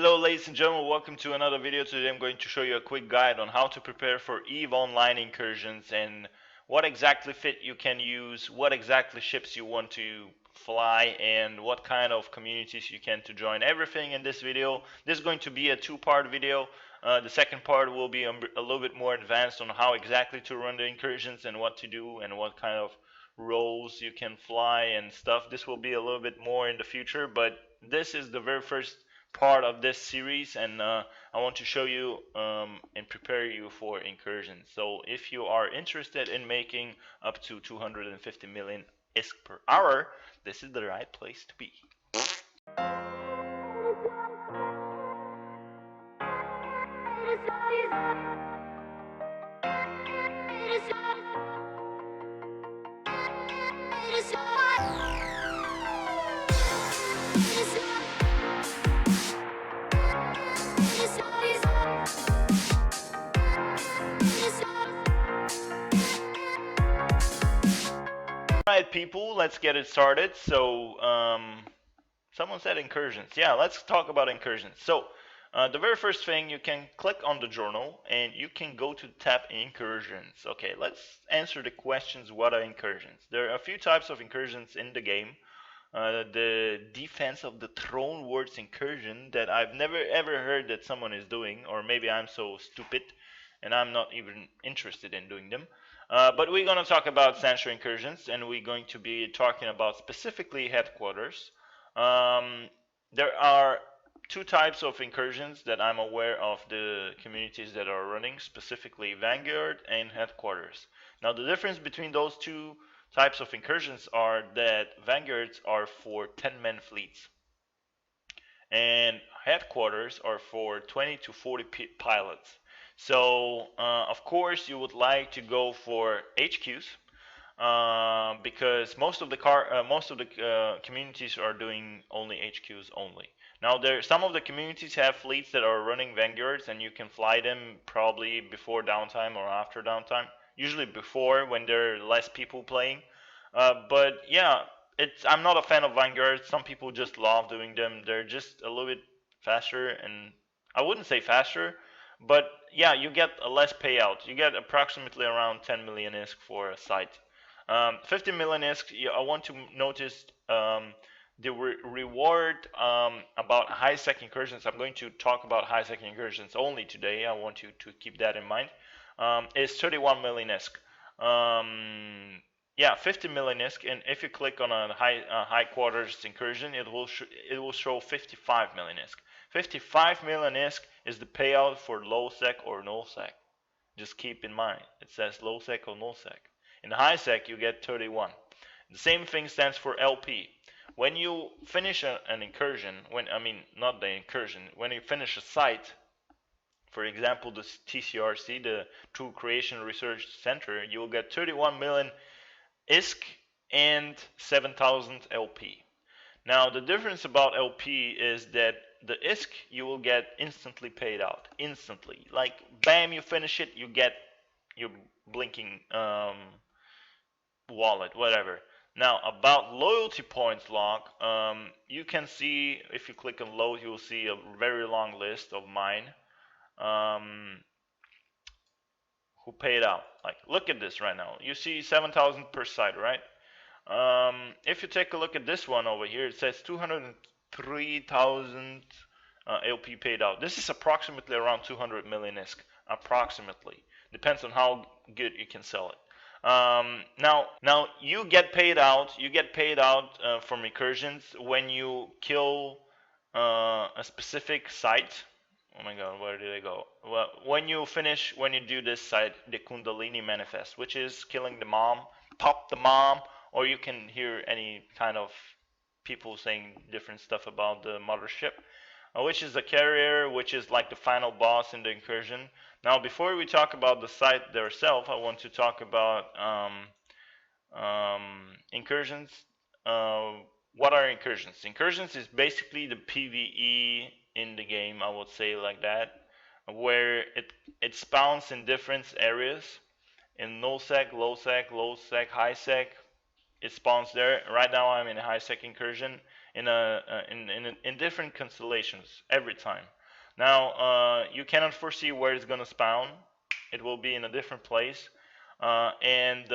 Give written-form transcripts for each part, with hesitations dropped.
Hello ladies and gentlemen, welcome to another video. Today I'm going to show you a quick guide on how to prepare for EVE Online incursions and what exactly fit you can use, what exactly ships you want to fly, and what kind of communities you can to join. Everything in this video. This is going to be a two-part video. The second part will be a little bit more advanced on how exactly to run the incursions and what to do and what kind of roles you can fly and stuff. This will be a little bit more in the future, but this is the very first part of this series, and I want to show you and prepare you for incursions. So if you are interested in making up to 250 million ISK per hour, this is the right place to be. Alright people, let's get it started. So someone said incursions. Yeah, let's talk about incursions. So the very first thing, you can click on the journal and you can go to tab incursions. Okay, let's answer the questions. What are incursions? There are a few types of incursions in the game. The defense of the throne words incursion that I've never ever heard that someone is doing, or maybe I'm so stupid and I'm not even interested in doing them. But we're going to talk about sanctuary incursions, and we're going to be talking about specifically headquarters. There are two types of incursions that I'm aware of the communities that are running, specifically Vanguard and headquarters. Now the difference between those two types of incursions are that Vanguards are for 10-man fleets and headquarters are for 20 to 40 pilots. So of course you would like to go for HQs because most of the communities are doing only HQs only. Now some of the communities have fleets that are running Vanguards, and you can fly them probably before downtime or after downtime. Usually before, when there are less people playing. But yeah, I'm not a fan of Vanguard. Some people just love doing them. They're just a little bit faster, and I wouldn't say faster, but yeah, you get a less payout. You get approximately around 10 million ISK for a site. 50 million ISK, I want to notice the reward about high-sec incursions. I'm going to talk about high-sec incursions only today. I want you to keep that in mind. Is 31 million ISK. Yeah, 50 million ISK, and if you click on a high quarters incursion, it will show 55 million ISK. 55 million ISK is the payout for low sec or no sec. Just keep in mind, it says low sec or no sec. In high sec, you get 31. The same thing stands for LP. When you finish an incursion, not the incursion, when you finish a site, for example, the TCRC, the True Creation Research Center, you will get 31 million ISK and 7,000 LP. Now the difference about LP is that the ISK you will get instantly paid out. Instantly. Like bam, you finish it, you get your blinking wallet, whatever. Now about loyalty points log, you can see, if you click on load, you will see a very long list of mine who paid out. Like, look at this right now. You see 7,000 per site, right? If you take a look at this one over here, it says 203,000 LP paid out. This is approximately around 200 million ISK. Approximately. Depends on how good you can sell it. Now you get paid out. You get paid out from incursions when you kill a specific site. Oh my god, where did I go? Well, when you do this site, the Kundalini Manifest, which is killing the mom, pop the mom, or you can hear any kind of people saying different stuff about the mothership, which is the carrier, which is like the final boss in the incursion. Now, before we talk about the site themselves, I want to talk about incursions. What are incursions? Incursions is basically the PvE in the game, I would say like that, where it spawns in different areas. In no sec, low sec, high sec, it spawns there. Right now I'm in a high sec incursion. in different constellations every time. Now you cannot foresee where it's gonna spawn. It will be in a different place, and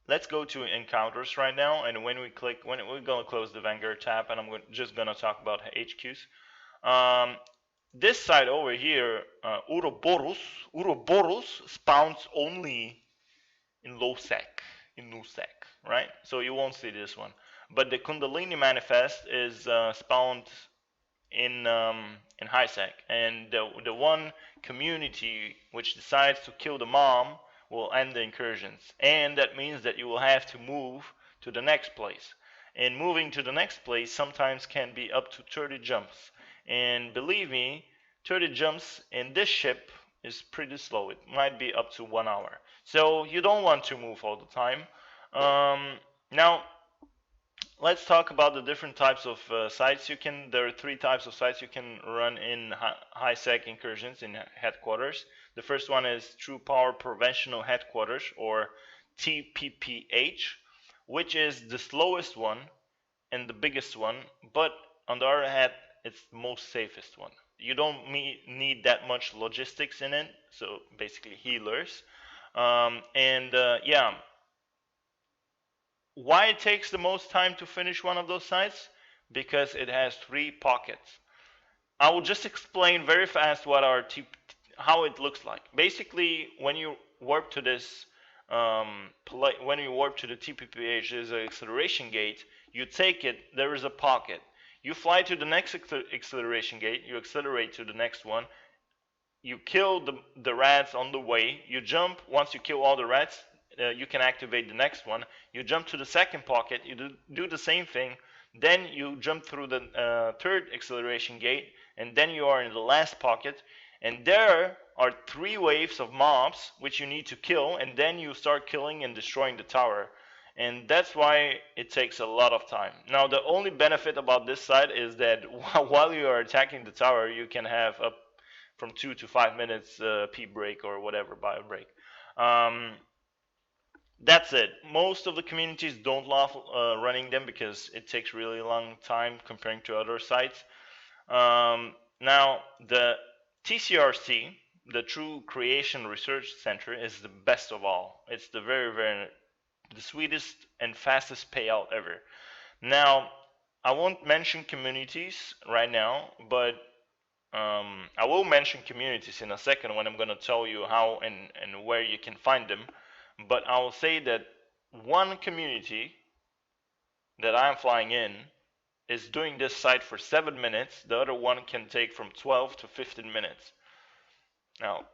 let's go to encounters right now. And when we're gonna close the Vanguard tab, and just gonna talk about HQs. This side over here, Uroboros spawns only in low sec, in low sec, right? So you won't see this one. But the Kundalini manifest is spawned in high sec, and the one community which decides to kill the mom will end the incursions, and that means that you will have to move to the next place. And moving to the next place sometimes can be up to 30 jumps. And believe me, 30 jumps in this ship is pretty slow. It might be up to 1 hour. So you don't want to move all the time. Now, let's talk about the different types of sites you can. There are 3 types of sites you can run in high sec incursions in headquarters. The first one is True Power Preventional Headquarters, or TPPH, which is the slowest one and the biggest one, but on the other hand, it's the most safest one. You don't need that much logistics in it, so basically healers. Yeah, why it takes the most time to finish one of those sites? Because it has 3 pockets. I will just explain very fast how it looks like. Basically, when you warp to this, when you warp to the TPPH, there's an acceleration gate. You take it, there is a pocket. You fly to the next acceleration gate, you accelerate to the next one, you kill the rats on the way, you jump. Once you kill all the rats, you can activate the next one. You jump to the second pocket, you do the same thing, then you jump through the third acceleration gate, and then you are in the last pocket, and there are 3 waves of mobs which you need to kill, and then you start killing and destroying the tower. And that's why it takes a lot of time. Now, the only benefit about this side is that while you are attacking the tower, you can have up from 2 to 5 minutes peep break or whatever, bio break. That's it. Most of the communities don't love running them because it takes really long time comparing to other sites. Now, the TCRC, the True Creation Research Center, is the best of all. It's the the sweetest and fastest payout ever. Now, I won't mention communities right now, but I will mention communities in a second when I'm going to tell you how and where you can find them. But I will say that one community that I'm flying in is doing this site for 7 minutes. The other one can take from 12 to 15 minutes. Now,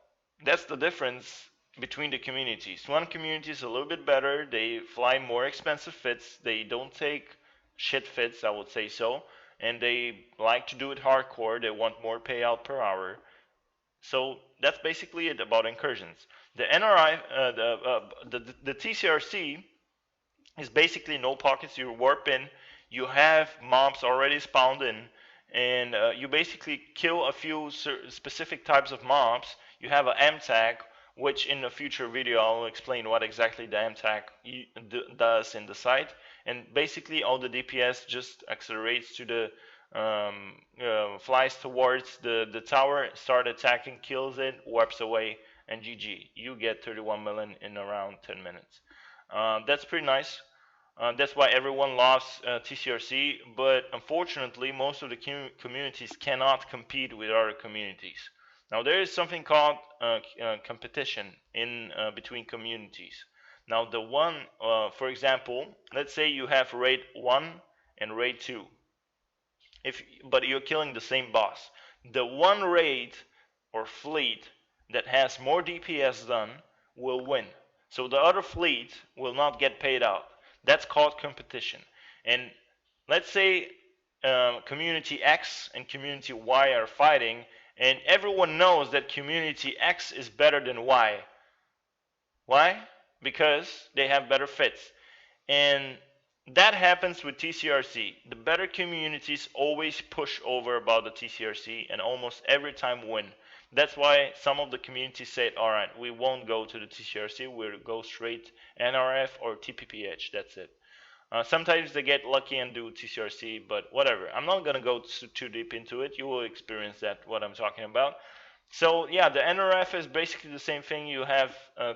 that's the difference between the communities. One community is a little bit better. They fly more expensive fits. They don't take shit fits, I would say so. And they like to do it hardcore. They want more payout per hour. So that's basically it about incursions. The NRI, the TCRC is basically no pockets. You warp in. You have mobs already spawned in, and you basically kill a few specific types of mobs. You have an MTAG, which in a future video I'll explain what exactly the MTAG does in the site. And basically all the DPS just accelerates to the flies towards the tower, start attacking, kills it, warps away, and GG. You get 31 million in around 10 minutes. That's pretty nice. That's why everyone loves TCRC, but unfortunately most of the communities cannot compete with other communities. Now there is something called competition in between communities. Now the one, for example, let's say you have raid 1 and raid 2. But you're killing the same boss. The one raid or fleet that has more DPS done will win. So the other fleet will not get paid out. That's called competition. And let's say community X and community Y are fighting, and everyone knows that community X is better than Y. Why? Because they have better fits. And that happens with TCRC. The better communities always push over about the TCRC and almost every time win. That's why some of the communities said, alright, we won't go to the TCRC, we'll go straight NRF or TPPH, that's it. Sometimes they get lucky and do TCRC, but whatever. I'm not gonna go too deep into it. You will experience that what I'm talking about. So yeah, the NRF is basically the same thing. You have a,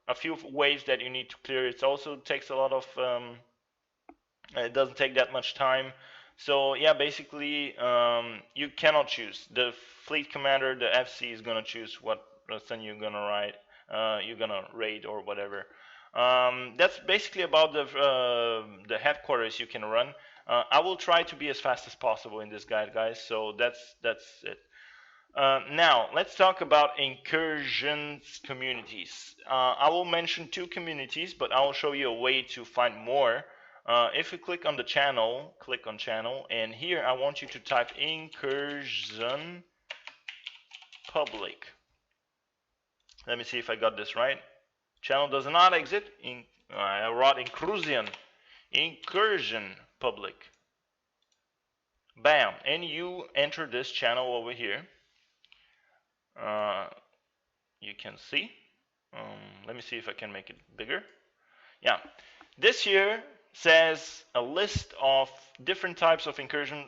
a few waves that you need to clear. It also takes a lot of it doesn't take that much time. So yeah, basically you cannot choose. The fleet commander, the FC, is gonna choose what lesson you're gonna ride, you're gonna raid or whatever. That's basically about the headquarters you can run. I will try to be as fast as possible in this guide, guys. So that's it. Now, let's talk about Incursions Communities. I will mention two communities, but I will show you a way to find more. If you click on the channel, click on channel, and here I want you to type Incursion Public. Let me see if I got this right. Channel does not exist. I wrote Incursion Public. Bam, and you enter this channel over here. You can see. Let me see if I can make it bigger. Yeah, this here says a list of different types of incursion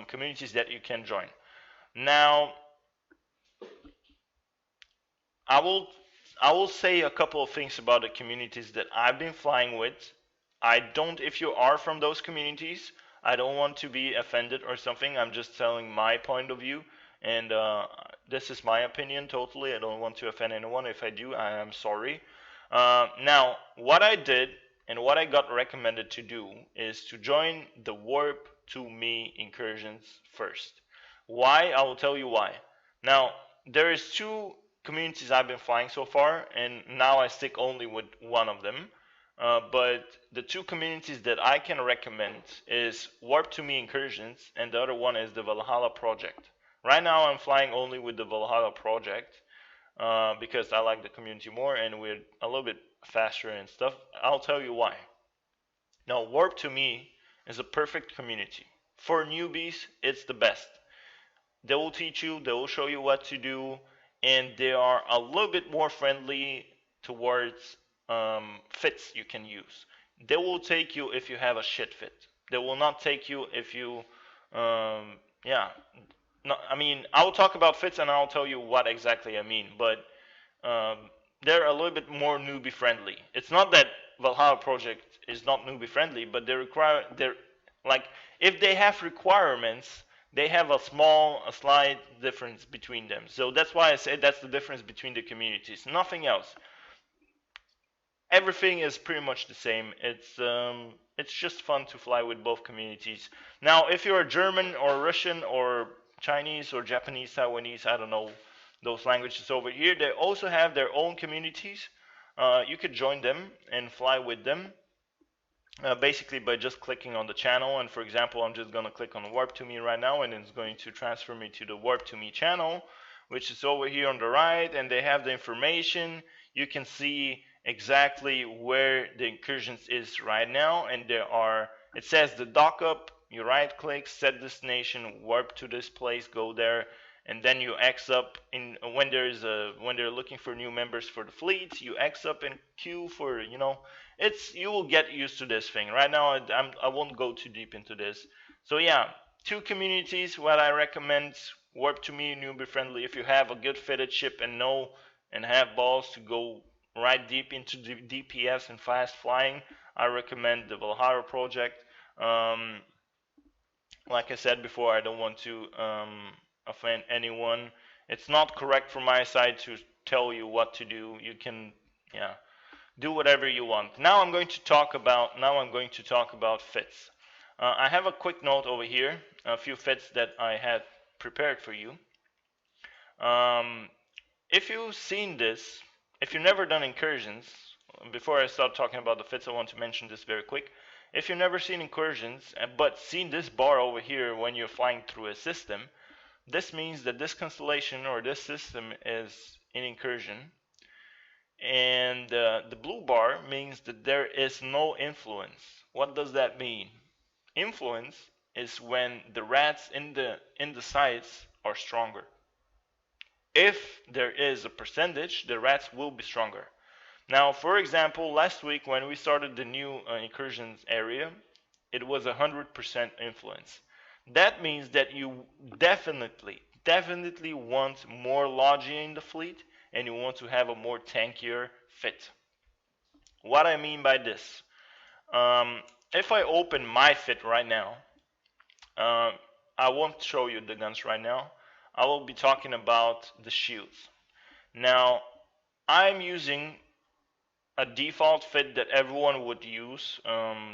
communities that you can join. Now, I will say a couple of things about the communities that I've been flying with. If you are from those communities, I don't want to be offended or something. I'm just telling my point of view, and this is my opinion totally. I don't want to offend anyone. If I do, I am sorry. Now, what I did and what I got recommended to do is to join the Warp to Me incursions first. Why? I will tell you why. Now, there is two communities I've been flying so far, and now I stick only with one of them. But the two communities that I can recommend is Warp to Me Incursions, and the other one is the Valhalla Project. Right now I'm flying only with the Valhalla Project because I like the community more and we're a little bit faster and stuff. I'll tell you why. Now, Warp to Me is a perfect community. For newbies, it's the best. They will teach you, they will show you what to do, and they are a little bit more friendly towards fits you can use. They will take you if you have a shit fit. They will not take you if you, yeah. No, I mean, I will talk about fits and I'll tell you what exactly I mean, but they're a little bit more newbie friendly. It's not that Valhalla Project is not newbie friendly, but they're like, if they have requirements, they have a slight difference between them. So that's why I said that's the difference between the communities. Nothing else. Everything is pretty much the same. It's just fun to fly with both communities. Now, if you're German or Russian or Chinese or Japanese, Taiwanese, I don't know those languages over here, they also have their own communities. You could join them and fly with them. Basically by just clicking on the channel, and for example I'm just going to click on Warp to Me right now, and it's going to transfer me to the Warp to Me channel, which is over here on the right, and they have the information. You can see exactly where the incursions is right now, and it says the dock up, you right click, set destination, warp to this place, go there, and then you X up in when they're looking for new members for the fleet, you X up and queue for, you will get used to this thing. Right now I won't go too deep into this. So yeah, two communities what I recommend. Warp to Me, newbie friendly. If you have a good fitted ship and have balls to go right deep into DPS and fast flying, I recommend the Valhalla Project. Like I said before, I don't want to offend anyone. It's not correct from my side to tell you what to do. You can, yeah, do whatever you want. Now I'm going to talk about fits. I have a quick note over here, a few fits that I had prepared for you. If you've seen this, if you've never done incursions, before I start talking about the fits, I want to mention this very quick. If you've never seen incursions, but seen this bar over here when you're flying through a system, this means that this constellation or this system is in incursion. And the blue bar means that there is no influence. What does that mean? Influence is when the rats in the sites are stronger. If there is a percentage, the rats will be stronger. Now, for example, last week when we started the new incursions area, it was 100% influence. That means that you definitely want more lodging in the fleet, and you want to have a more tankier fit. What I mean by this, um, if I open my fit right now, uh, I won't show you the guns right now. I will be talking about the shields. Now, I'm using a default fit that everyone would use.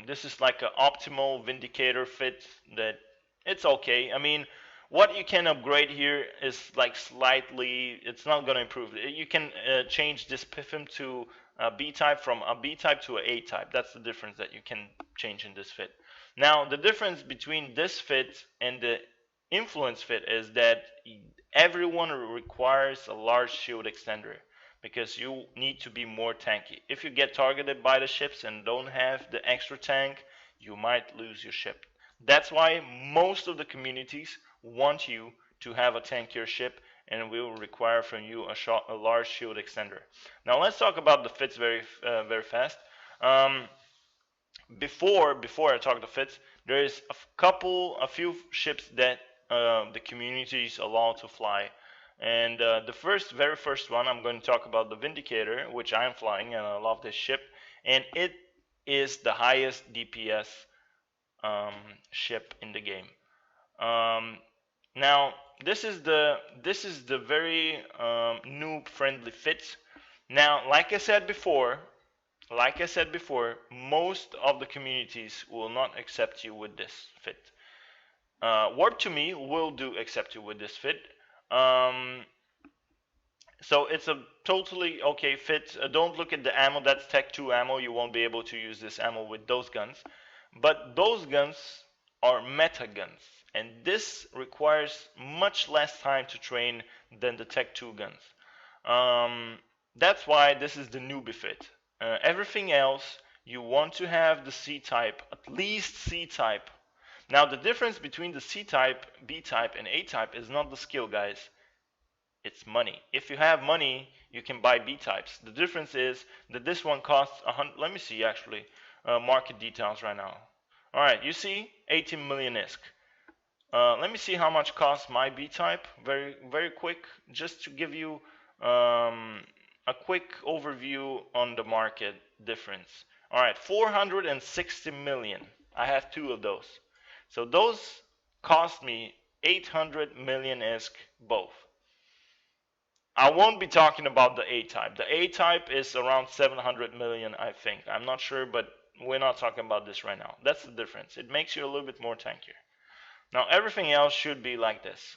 This is like an optimal Vindicator fit that it's okay. I mean, what you can upgrade here is like slightly, it's not going to improve. You can change this PIFM to a B type from a B type to a A type. That's the difference that you can change in this fit. Now, the difference between this fit and the influence fit is that everyone requires a large shield extender because you need to be more tanky. If you get targeted by the ships and don't have the extra tank, you might lose your ship. That's why most of the communities want you to have a tankier ship and will require from you a large shield extender. Now let's talk about the fits very fast. Um, before I talk the fits, there is a few ships that the communities allow to fly. And the very first one, I'm going to talk about the Vindicator, which I'm flying, and I love this ship. And it is the highest DPS um, ship in the game. Um, now, this is the very noob friendly fit. Now, like I said before, most of the communities will not accept you with this fit. Warp to me will do accept you with this fit. Um, so it's a totally okay fit. Don't look at the ammo, that's Tech 2 ammo. You won't be able to use this ammo with those guns. But those guns are meta guns. And this requires much less time to train than the Tech 2 guns. That's why this is the newbie fit. Everything else, you want to have the C-type, at least C-type. Now the difference between the C-type, B-type, and A-type is not the skill, guys. It's money. If you have money, you can buy B-types. The difference is that this one costs 100. Let me see actually market details right now. All right, you see 18 million ISK. Let me see how much costs my B-type. Very quick, just to give you a quick overview on the market difference. All right, 460 million. I have two of those. So those cost me 800 million ISK both. I won't be talking about the A-type. The A-type is around 700 million, I think. I'm not sure, but we're not talking about this right now. That's the difference. It makes you a little bit more tankier. Now everything else should be like this.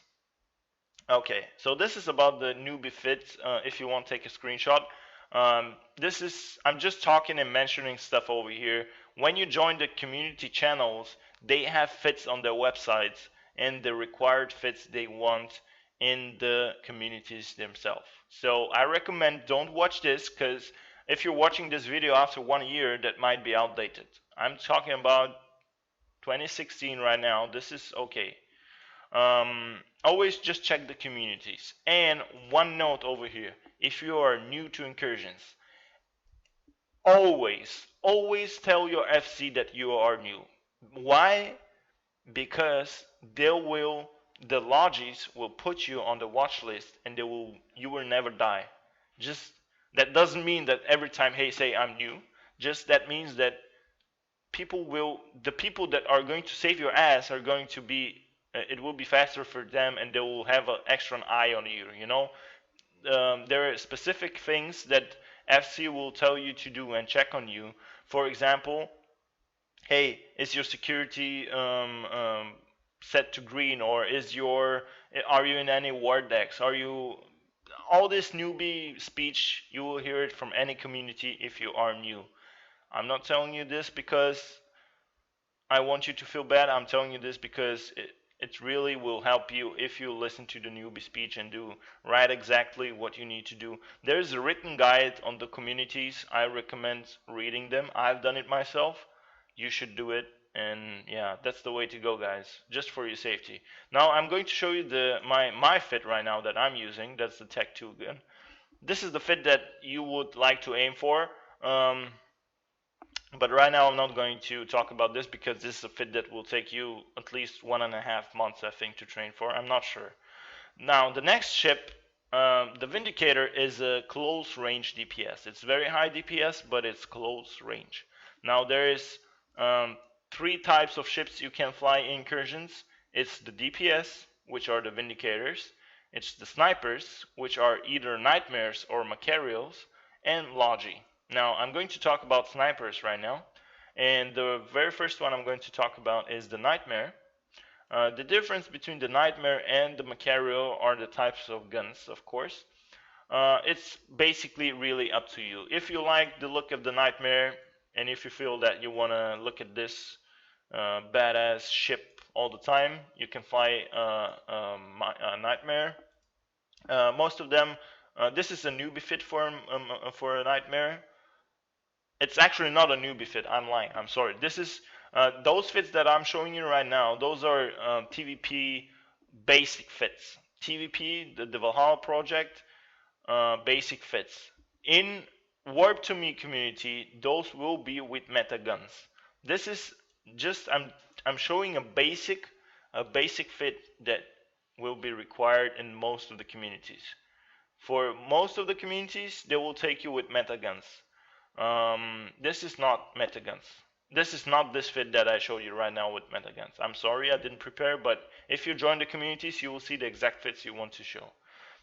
Okay, so this is about the newbie fit. If you want to take a screenshot, I'm just talking and mentioning stuff over here. When you join the community channels, they have fits on their websites and the required fits they want in the communities themselves. So I recommend don't watch this, because if you're watching this video after 1 year, that might be outdated. I'm talking about 2016 right now. This is okay. Always just check the communities. And one note over here, if you are new to Incursions, always tell your FC that you are new. Why? Because the lodges will put you on the watch list, and you will never die. Just that doesn't mean that every time, hey, say I'm new. Just that means that the people that are going to save your ass are going to be, it will be faster for them, and they will have an extra eye on you, you know. There are specific things that FC will tell you to do and check on you. For example, hey, is your security set to green, or are you in any war decks? All this newbie speech, you will hear it from any community if you are new. I'm not telling you this because I want you to feel bad. I'm telling you this because it really will help you if you listen to the newbie speech and do right exactly what you need to do. There's a written guide on the communities. I recommend reading them. I've done it myself. You should do it. And yeah, that's the way to go, guys, just for your safety. Now I'm going to show you my fit right now that I'm using. That's the Tech 2 gun. this is the fit that you would like to aim for. But right now I'm not going to talk about this because this is a fit that will take you at least 1.5 months, I think, to train for. I'm not sure. Now the next ship, the Vindicator, is a close range DPS. It's very high DPS, but it's close range. Now there is um, three types of ships you can fly in Incursions. It's the DPS, which are the Vindicators. It's the Snipers, which are either Nightmares or Macarios, and Logi. Now I'm going to talk about Snipers right now. And the very first one I'm going to talk about is the Nightmare. The difference between the Nightmare and the Macario are the types of guns, of course. It's basically really up to you. If you like the look of the Nightmare, and if you feel that you want to look at this badass ship all the time, you can fly a Nightmare. Most of them, this is a newbie fit for a Nightmare. It's actually not a newbie fit. I'm lying. I'm sorry. This is those fits that I'm showing you right now. Those are TVP basic fits. TVP, the Valhalla project, basic fits. In Warp to Me community, those will be with meta guns. This is just I'm showing a basic fit that will be required in most of the communities. For most of the communities, they will take you with meta guns. This is not meta guns. This is not this fit that I showed you right now with meta guns. I'm sorry I didn't prepare, but if you join the communities, you will see the exact fits you want to show.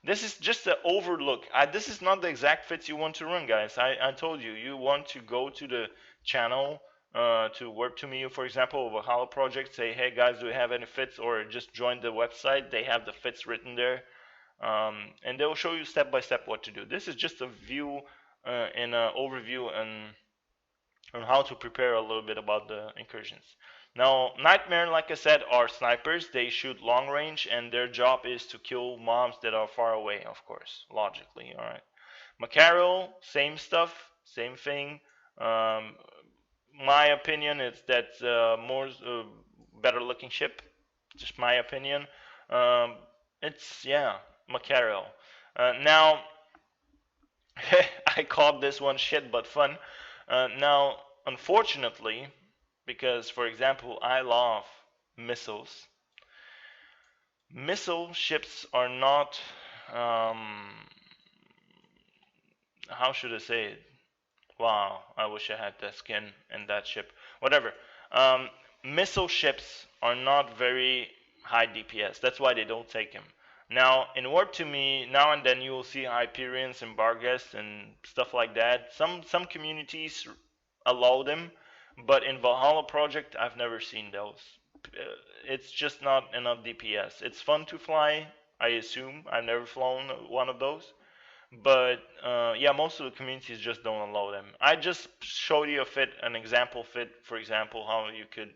This is just an overlook. This is not the exact fits you want to run, guys. I told you, you want to go to the channel to Work to Me, for example, of a Hollow project, say, hey guys, do you have any fits? Or just join the website. They have the fits written there. And they'll show you step by step what to do. This is just a view and an overview on how to prepare a little bit about the incursions. Now, Nightmare, like I said, are snipers. They shoot long range, and their job is to kill mobs that are far away, of course, logically. All right. Macario, same stuff, same thing. My opinion is that more better looking ship. Just my opinion. It's yeah, Macario. Now, I called this one shit but fun. Now, unfortunately, because for example, I love missiles. Missile ships are not. How should I say it? Wow, I wish I had that skin and that ship. Whatever. Missile ships are not very high DPS. That's why they don't take them. Now, in Warp to Me, now and then you will see Hyperions and Barghest and stuff like that. Some communities allow them, but in Valhalla project, I've never seen those. It's just not enough DPS. It's fun to fly, I assume. I've never flown one of those. But yeah, most of the communities just don't allow them. I just showed you a fit, an example fit, for example, how you could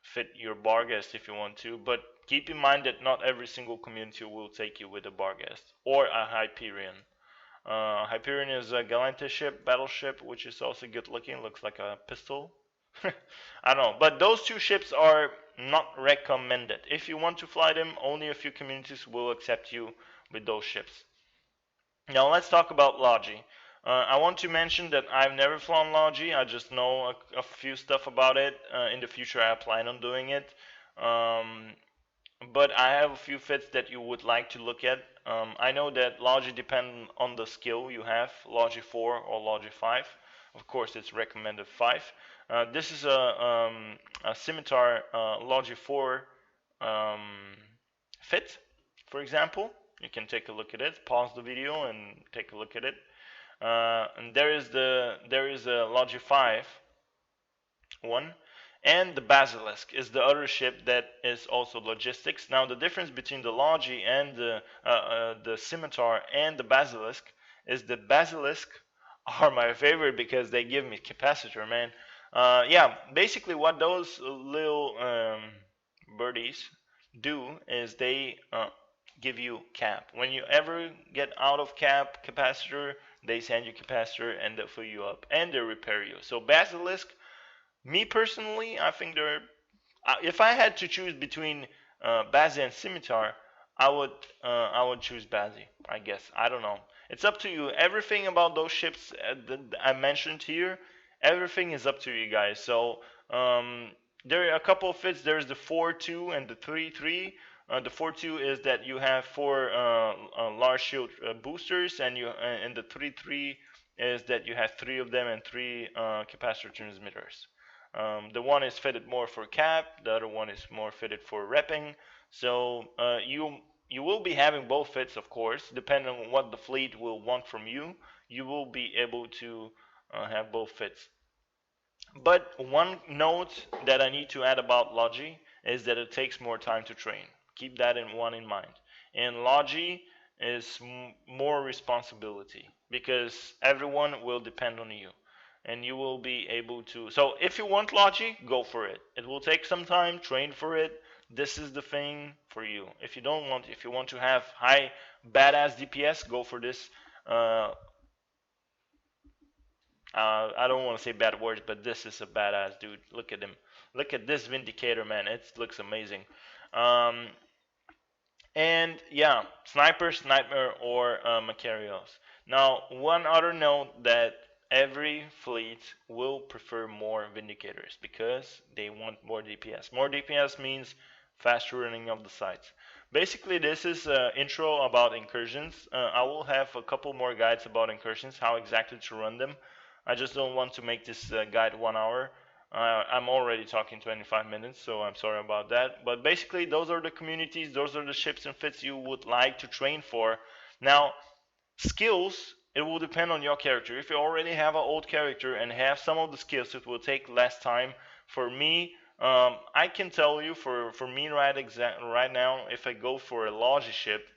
fit your Barghest if you want to. But keep in mind that not every single community will take you with a Barghest or a Hyperion. Hyperion is a Galante ship, battleship, which is also good looking, looks like a pistol. I don't know, but those two ships are not recommended. If you want to fly them, only a few communities will accept you with those ships. Now let's talk about Logi. I want to mention that I've never flown Logi. I just know a few stuff about it. In the future, I plan on doing it. But I have a few fits that you would like to look at. I know that Logi depends on the skill you have, Logi 4 or Logi 5. Of course, it's recommended 5. This is a Scimitar Logi 4 fit, for example. You can take a look at it. Pause the video and take a look at it. And there is a Logi 5 one, and the Basilisk is the other ship that is also logistics. Now the difference between the Logi and the Scimitar and the Basilisk is the Basilisk are my favorite because they give me capacitor, man. Yeah, basically what those little birdies do is they give you cap. When you ever get out of cap capacitor, they send you capacitor and they fill you up and they repair you. So Basilisk, me personally, I think they're. If I had to choose between Bazzi and Scimitar, I would choose Bazzi. I guess I don't know. It's up to you. Everything about those ships that I mentioned here, everything is up to you guys. So there are a couple of fits. There's the 4-2 and the 3-3. The 4-2 is that you have 4 large shield boosters, and the 3-3 is that you have 3 of them and 3 capacitor transmitters. The one is fitted more for cap, the other one is more fitted for repping. So you will be having both fits, of course, depending on what the fleet will want from you. You will be able to have both fits. But one note that I need to add about Logi is that it takes more time to train. Keep that in mind. And Logi is more responsibility because everyone will depend on you. And you will be able to. So if you want Logi, go for it. It will take some time, train for it. This is the thing for you. If you want to have high badass DPS, go for this. I don't want to say bad words, but this is a badass dude. Look at him. Look at this Vindicator, man. It looks amazing. Um, and yeah, sniper, or Macarios. Now, one other note that every fleet will prefer more Vindicators because they want more DPS. More DPS means faster running of the sites. Basically, this is an intro about incursions. I will have a couple more guides about incursions, how exactly to run them. I just don't want to make this guide 1 hour. I'm already talking 25 minutes, so I'm sorry about that. But basically, those are the communities, those are the ships and fits you would like to train for. Now, skills, it will depend on your character. If you already have an old character and have some of the skills, it will take less time. For me, I can tell you, for me right now, if I go for a Logi ship,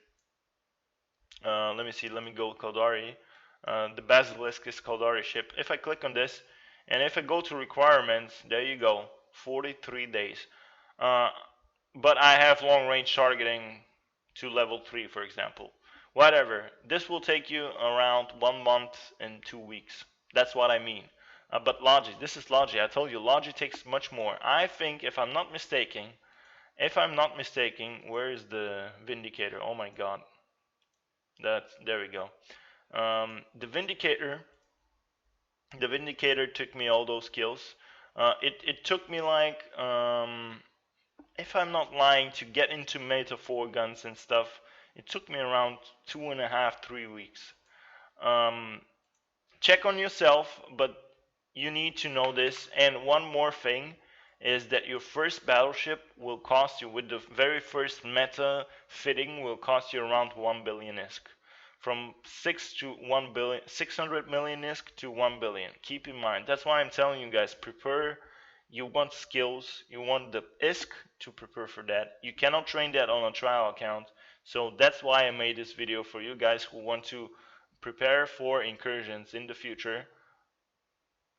let me see, let me go Caldari. The Basilisk is Caldari ship. If I click on this, and if I go to requirements, there you go, 43 days. But I have long range targeting to level 3, for example. Whatever. This will take you around 1 month and 2 weeks. That's what I mean. But Logi, this is Logi. I told you, Logi takes much more. I think, if I'm not mistaken, where is the Vindicator? Oh my god. There we go. The Vindicator took me all those kills. It took me like, if I'm not lying, to get into Meta 4 guns and stuff, it took me around 2.5, 3 weeks. Check on yourself, but you need to know this. And one more thing is that your first battleship will cost you, with the very first meta fitting, will cost you around 1 billion ISK. From 600 million ISK to 1 billion. Keep in mind. That's why I'm telling you guys, prepare. You want skills, you want the ISK to prepare for that. You cannot train that on a trial account. So that's why I made this video for you guys who want to prepare for incursions in the future.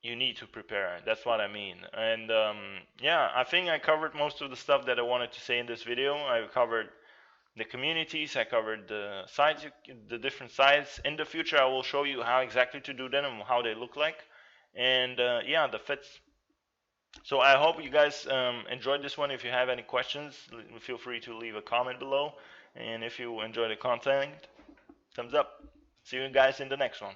You need to prepare. That's what I mean. And yeah, I think I covered most of the stuff that I wanted to say in this video. I covered the communities, I covered the sites, the different sites. In the future, I will show you how exactly to do them and how they look like. And yeah, the fits. So I hope you guys enjoyed this one. If you have any questions, feel free to leave a comment below. And if you enjoy the content, thumbs up. See you guys in the next one.